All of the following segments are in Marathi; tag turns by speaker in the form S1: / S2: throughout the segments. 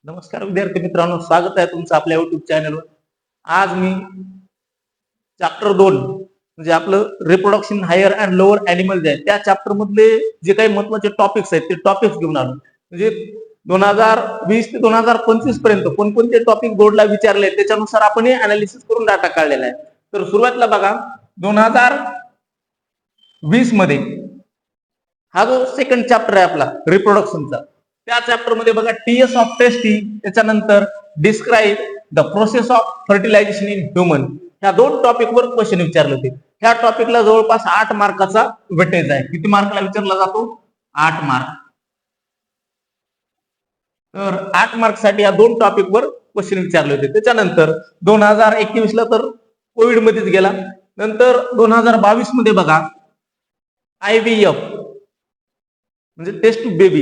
S1: नमस्कार विद्यार्थी मित्रांनो, स्वागत आहे तुमचं आपल्या युट्यूब चॅनलवर. आज मी चॅप्टर 2 म्हणजे आपलं reproduction higher and lower animals आहे त्या चॅप्टर मधले जे काही महत्वाचे टॉपिक्स आहेत ते टॉपिक्स घेऊन आलो. म्हणजे 2020 ते 2025 पर्यंत कोणकोणते टॉपिक बोर्डला विचारले त्याच्यानुसार आपण हे अनालिसिस करून डाटा काढलेला आहे. तर सुरुवातीला बघा, 2020 मध्ये हा जो सेकंड चॅप्टर आहे आपला रिप्रोडक्शनचा, त्या चॅप्टर मध्ये बघा टीएस ऑफ टेस्टिंग, त्याच्यानंतर describe the process of fertilization in human, ह्या दोन टॉपिकवर क्वेश्चन विचारले होते. ह्या टॉपिकला जवळपास 8 मार्काचा वेटेज आहे. किती मार्कला विचारला जातो? 8 मार्क. तर 8 मार्कसाठी या दोन टॉपिकवर क्वेश्चन विचारले होते. त्याच्यानंतर 2021 ला तर कोविड मध्येच गेला. नंतर 2022 मध्ये बघा IVF म्हणजे टेस्ट टू बेबी,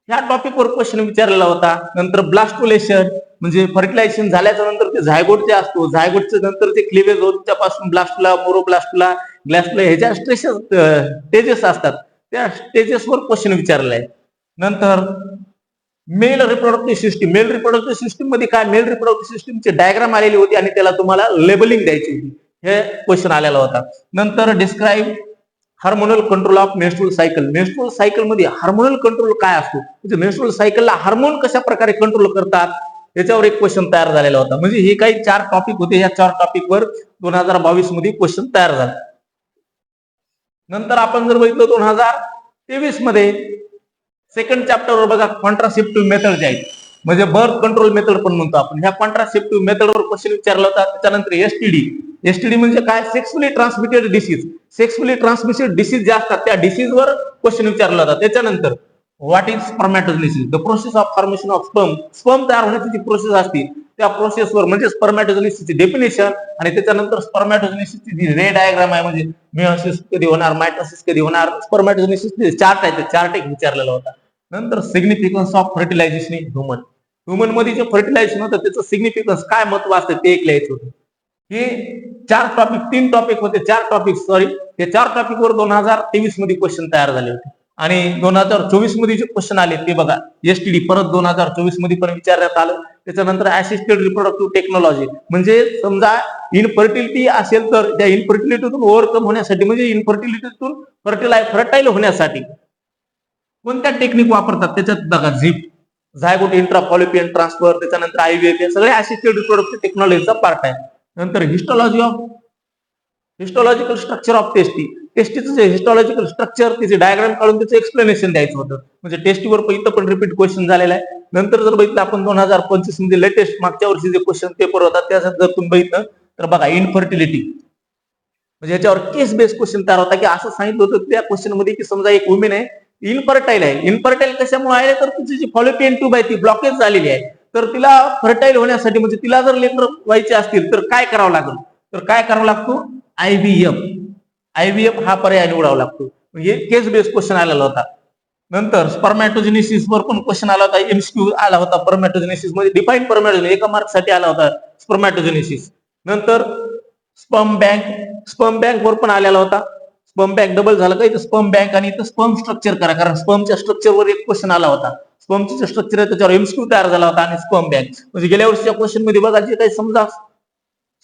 S1: ह्या टॉपिकवर क्वेश्चन विचारलेला होता. नंतर ब्लास्टोलेशन म्हणजे फर्टिलायझेशन झाल्याच्या नंतर ते झायगोट जे असतो, झायगोटच्या नंतर ते क्लिवेज होत, त्यापासून ब्लास्टुला, मोरोब्लास्टुला, ग्लॅस्टुला, हे ज्या स्टेजेस असतात त्या स्टेजेसवर क्वेश्चन विचारलेला आहे. नंतर male reproductive system, male reproductive system मध्ये काय, मेल रिप्रोडक्टिव्ह सिस्टीमची डायग्राम आलेली होती आणि त्याला तुम्हाला लेबलिंग द्यायची होती, हे क्वेश्चन आलेला होता. नंतर describe hormonal control of menstrual cycle, menstrual cycle मध्ये हार्मोनल कंट्रोल काय असतो, म्हणजे मेन्स्ट्रुअल सायकलला हार्मोन कशा प्रकारे कंट्रोल करतात याच्यावर एक क्वेश्चन तयार झालेला होता. म्हणजे हे काही 4 टॉपिक होते, या 4 टॉपिकवर 2022 मध्ये क्वेश्चन तयार झाला. नंतर आपण जर बघितलं 2023 मध्ये सेकंड चॅप्टरवर बघा कॉन्ट्रासेप्टिव्ह मेथड जे आहेत, म्हणजे बर्थ कंट्रोल मेथड पण म्हणतो आपण, ह्या कॉन्ट्रासेप्टिव्ह मेथडवर क्वेश्चन विचारला होता. त्याच्यानंतर एसटीडी म्हणजे काय, sexually transmitted disease, sexually transmitted disease जे असतात त्या डिसीजवर क्वेश्चन विचारला होता. त्याच्यानंतर what is spermatogenesis, the process of formation of sperm, sperm तयार होण्याची जी प्रोसेस असते त्या प्रोसेसवर म्हणजे स्पर्मॅटोजेनेसिसची डेफिनेशन, आणि त्याच्यानंतर स्पर्मॅटोजेनेसिसची जी रे डायग्राम आहे, म्हणजे मियोसिस कधी होणार, मायटोसिस कधी होणार, स्पर्मॅटोजेनेसिस चार्ट आहे, चार्ट एक विचारलेला होता. नंतर significance of fertilization in human, human मध्ये जे फर्टिलायझेशन होतं त्याचं सिग्निफिकन्स काय, महत्व असतं ते एक लिहायचं होतं. हे 4 टॉपिक, 3 टॉपिक होते, 4 टॉपिक सॉरी, हे 4 टॉपिकवर 2023 मध्ये क्वेश्चन तयार झाले होते. आणि 2024 मध्ये जे क्वेश्चन आले ते बघा, एसटीडी परत 2024 मध्ये पण विचारण्यात आलं. त्याच्यानंतर असिस्टेड रिप्रोडक्टिव्ह टेक्नॉलॉजी, म्हणजे समजा इनफर्टिलिटी असेल तर त्या इनफर्टिलिटीतून ओव्हरकम होण्यासाठी, म्हणजे इनफर्टिलिटीतून फर्टाईल होण्यासाठी कोणत्या टेक्निक वापरतात, त्याच्यात बघा झिप, झायगोट इंट्राफॉलिपियन ट्रान्सफर, त्याच्यानंतर IVF, हे सगळे असिस्टेड रिप्रोडक्टिव्ह टेक्नॉलॉजीचा पार्ट आहे. नंतर हिस्टॉलॉजिकल स्ट्रक्चर ऑफ टेस्टीचं जे हिस्टॉलॉजिकल स्ट्रक्चर, त्याचे डायग्राम काढून त्याचं एक्सप्लेनेशन द्यायचं होतं. म्हणजे टेस्टीवर इथं पण रिपीट क्वेश्चन झालेला आहे. नंतर जर बघितलं आपण 2025 मध्ये लेटेस्ट मागच्या वर्षी जे क्वेश्चन पेपर होता त्याच्यात जर तुम्ही बघितलं तर बघा इनफर्टिलिटी, म्हणजे याच्यावर केस बेस्ड क्वेश्चन तयार होता, की असं सांगितलं होतं त्या क्वेश्चन मध्ये की समजा एक वुमेन आहे, इनफर्टाईल आहे. इनफर्टाईल कशामुळे आहे, तर तिची जी फॉलोपियन ट्यूब आहे ती ब्लॉकेज झालेली आहे. तर तिला फर्टाईल होण्यासाठी, म्हणजे तिला जर लेकर व्हायचे असतील तर काय करावं लागेल, तर काय करावं लागतो, IVF हा पर्याय निवडावा लागतो. म्हणजे केस बेस्ड क्वेश्चन आलेला होता. नंतर स्पर्मॅटोजेनेसिस वर पण क्वेश्चन आला होता, MCQ आला होता. स्पर्मॅटोजेनेसिस मध्ये डिफाईन स्पर्मॅटोजेनेसिस एका मार्क साठी आला होता स्पर्मॅटोजेनेसिस. नंतर स्पर्म बँक वर पण आलेला होता. स्पर्म बँक डबल झालं का, इथं स्पर्म बँक आणि इथं स्पर्म स्ट्रक्चर करा, कारण स्पर्मच्या स्ट्रक्चरवर एक क्वेश्चन आला होता. स्पर्मचं स्ट्रक्चर आहे त्याच्यावर MCQ तयार झाला होता. आणि स्पर्म बँक म्हणजे गेल्या वर्षीच्या क्वेश्चन मध्ये बघा जे काही समजा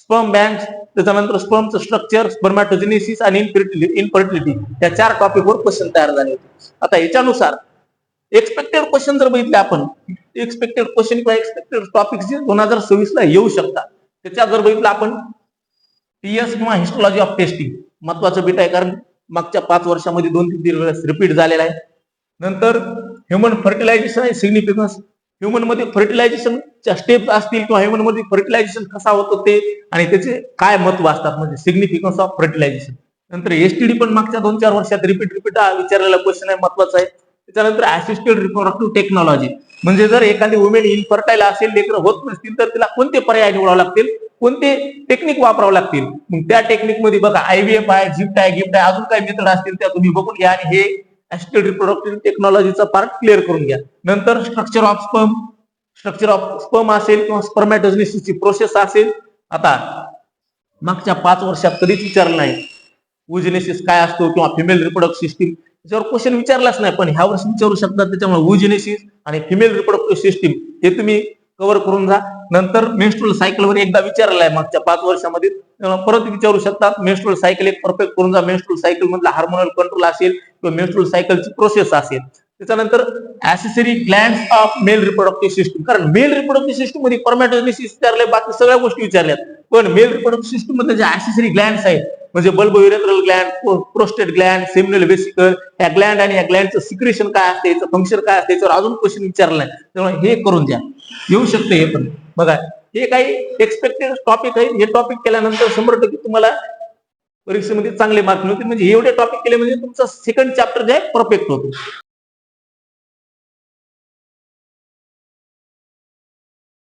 S1: स्पर्म बँक, त्याच्यानंतर स्पर्मचं स्ट्रक्चर, स्पर्मॅटोजेनेसिस आणि इनफर्टिलिटी, या 4 टॉपिकवर क्वेश्चन तयार झाले होते. आता याच्यानुसार एक्सपेक्टेड क्वेश्चन जर बघितले आपण, एक्सपेक्टेड क्वेश्चन किंवा एक्सपेक्टेड टॉपिक जे 2026 ला येऊ शकतात, त्याच्यात जर बघितलं आपण टीएस किंवा हिस्टॉलॉजी ऑफ टेस्टिंग महत्वाचं बीट आहे, कारण मागच्या 5 वर्षामध्ये 2-3 वेळेस रिपीट झालेला आहे. नंतर ह्युमन फर्टिलायझेशन आणि सिग्निफिकन्स, ह्युमन मध्ये फर्टिलायझेशनच्या स्टेप्स असतील किंवा ह्युमन मध्ये फर्टिलायझेशन कसा होतं ते आणि त्याचे काय महत्व असतात, म्हणजे सिग्निफिकन्स ऑफ फर्टिलायझेशन. नंतर एसटीडी पण मागच्या 2-4 वर्षात रिपीट विचारलेला क्वेश्चन आहे, महत्वाचा आहे. त्याच्यानंतर असिस्टेड रिप्रोडक्टिव्ह टेक्नॉलॉजी, म्हणजे जर एखादी वुमेन इनफर्टाईल असेल, लेकर होत नसतील तर तिला कोणते पर्याय निवडावे लागतील, कोणते टेक्निक वापरावे लागतील. मग त्या टेक्निक मध्ये बघा IVF आहे, झिफ्ट आहे, गिफ्ट आहे, अजून काही मेथड असतील त्या तुम्ही बघून घ्या आणि हे असिस्टेड रिप्रोडक्टिव्ह टेक्नॉलॉजीचा पार्ट क्लिअर करून घ्या. नंतर स्ट्रक्चर ऑफ स्पर्म असेल किंवा स्पर्मॅटोजेनेसिसची प्रोसेस असेल. आता मागच्या 5 वर्षात कधीच विचारलं नाही ओजेनेसिस काय असतो किंवा फिमेल रिप्रोडक्टिव्ह सिस्टीम, त्याच्यावर क्वेश्चन विचारलाच नाही, पण ह्या वर्षी विचारू शकतात. त्याच्यामुळे ओजेनेसिस आणि फिमेल रिप्रोडक्टिव्ह सिस्टीम हे तुम्ही कव्हर करून जा. नंतर मेन्स्ट्रुअल सायकलवर एकदा विचारलेला आहे मागच्या 5 वर्षामध्ये, परत विचारू शकतात. मेन्स्ट्रुअल सायकल एक परफेक्ट करून जा. मेन्स्ट्रुअल सायकल मधला हार्मोनल कंट्रोल असेल किंवा मेन्स्ट्रुअल सायकलची प्रोसेस असेल. त्याच्यानंतर accessory glands of male reproductive system, कारण मेल रिप्रोडक्टिव्ह सिस्टम मध्ये स्पर्मॅटोजेनेसिस विचारले, बाकी सगळ्या गोष्टी विचारल्यात, पण मेल रिप्रोडक्टिव्ह सिस्टम मध्ये जे ऍक्सेसरी ग्लँड्स आहेत म्हणजे bulb urethral Gland, prostate Gland, seminal vesicle, या ग्लँड आणि या ग्लँडचं सिक्रेशन काय असते, याचं फंक्शन काय असते, याच्यावर अजून क्वेश्चन विचारला नाही. त्यामुळे हे करून द्या, येऊ शकते हे पण. बघा हे काही एक्सपेक्टेड टॉपिक आहे. हे टॉपिक केल्यानंतर 100% तुम्हाला परीक्षेमध्ये चांगले मार्क मिळतील. म्हणजे एवढे टॉपिक केले म्हणजे तुमचा सेकंड चॅप्टर जे आहे परफेक्ट होतो.